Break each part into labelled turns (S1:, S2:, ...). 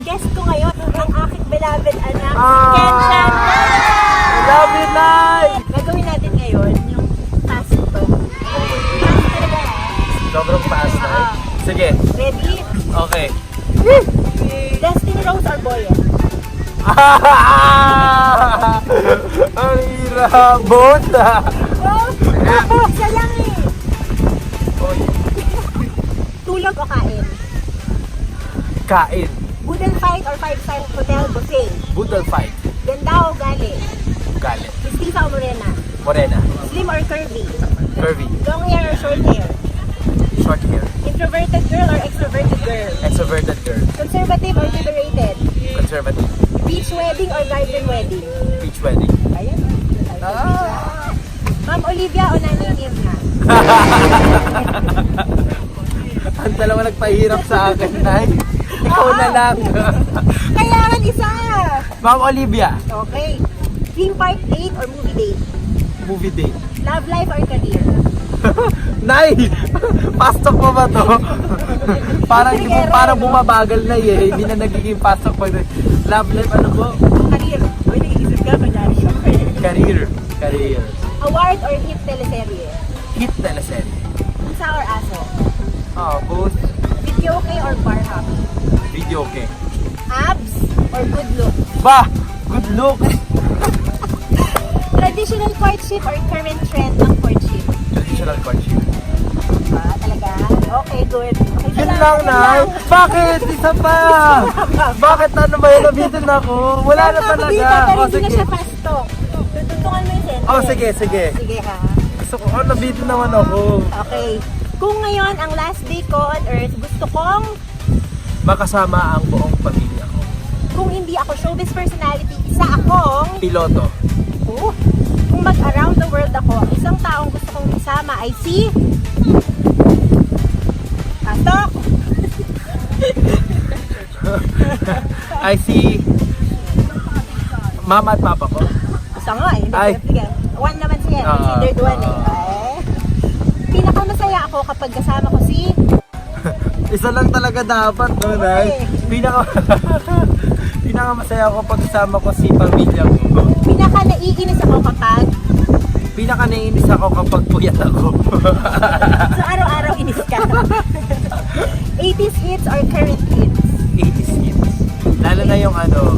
S1: Guest ko ngayon, ang aking beloved anak, si Ken Shanna!
S2: Love you, Nay!
S1: Gagawin natin ngayon yung task to. Task talaga.
S2: Sobrang fast na.
S1: Oo.
S2: Sige.
S1: Ready?
S2: Okay.
S1: Destiny Rose or Boyet?
S2: Ang hirap. Bota!
S1: Oh, isa lang eh. Tulog o kain?
S2: Kain.
S1: Wooden fight or five-star hotel buffet?
S2: Budal fight.
S1: Ganda o gali?
S2: Galit.
S1: Mestiza o morena?
S2: Morena.
S1: Slim or curvy?
S2: Curvy.
S1: Long hair or short hair?
S2: Short hair.
S1: Introverted girl or extroverted girl?
S2: Extroverted girl.
S1: Conservative or liberated?
S2: Conservative.
S1: Beach wedding or garden wedding?
S2: Beach wedding.
S1: Ayan. Ma'am Olivia o Nanay Mirna?
S2: Ang dalawa nagpahirap sa akin, Nay. Ikaw na lang.
S1: Kailangan isa!
S2: Ma'am Olivia.
S1: Okay. Theme park date or movie date?
S2: Movie date.
S1: Love life or career?
S2: Nay! Pastok mo ba to? Parang, di mo, parang bumabagal na eh. Hindi na nagiging pastok pag love life, ano po?
S1: Career. Uy, nag-iisip ka, manyari siya.
S2: Career. Career.
S1: Award or hit teleserye?
S2: Hit teleserye.
S1: Isa or aso?
S2: Both
S1: Video okay or bar hop?
S2: video okay.
S1: Abs or good look?
S2: Ba! Good look!
S1: Traditional courtship or current trend ng courtship?
S2: Traditional courtship.
S1: Talaga? Okay, good. Okay,
S2: Yun lang, Nay! Bakit? Isa pa! Bakit ano ba yun? Nabitin ako? Wala na talaga.
S1: Pero
S2: Oh,
S1: hindi na
S2: sige.
S1: siya pastok. Tutungan mo yung sentence.
S2: Oh, sige, sige.
S1: Sige ha.
S2: Gusto ko, nabitin naman ako.
S1: Okay. Kung ngayon ang last day ko on earth, gusto kong,
S2: Makasama ang buong pamilya ko.
S1: kung hindi ako showbiz personality, isa akong,
S2: Piloto.
S1: kung mag-around the world ako, ang isang taong gusto kong isama ay si... Pastok!
S2: I see Mama at Papa ko.
S1: Isa nga eh.
S2: Ay.
S1: Sige. One naman siya. Considered one eh. Pinakamasaya ako kapag kasama ko si...
S2: Isa lang talaga dapat, no, Nay? Pinaka masaya ako pag kasama ko si pamilya ko.
S1: Pinaka-naiinis ako kapag...
S2: Pinaka naiinis ako kapag puyat ako.
S1: So araw-araw inis ka. 80s hits or current hits?
S2: 80s hits. Lalo na yung ano,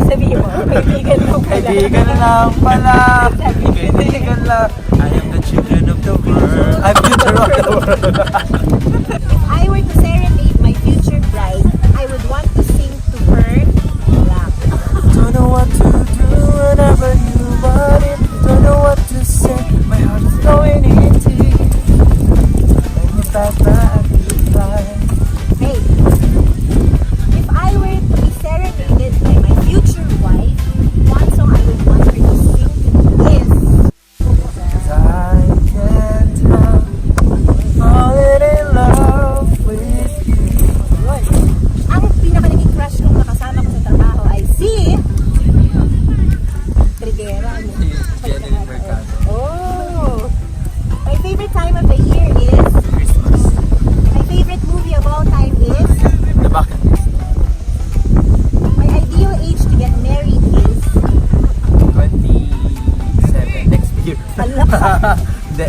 S1: Sabihin mo, kaibigan mo pala.
S2: kaibigan lang pala. Kaibigan lang. I am the children of the world. I'm the children of the world.
S1: If I were to serenade my future bride, I would want to sing to her rap.
S2: Don't know what to do whenever you want it. Don't know what to say. My heart is going into it. I'm about that life.
S1: Hey, if I were to be serenaded by my future wife, one song I would want her to sing is...
S2: Cause I can't help falling in love with you.
S1: Ang pinaka-naging crush kong nakasama ko sa trabaho ay si... Triguera. Ano?
S2: Jenny Mercado.
S1: Oh! My favorite time of the year is...
S2: Christmas.
S1: My favorite movie of all time is...
S2: The bucket list.
S1: My ideal age to get married is...
S2: 27 next year.
S1: Ala.
S2: Hindi,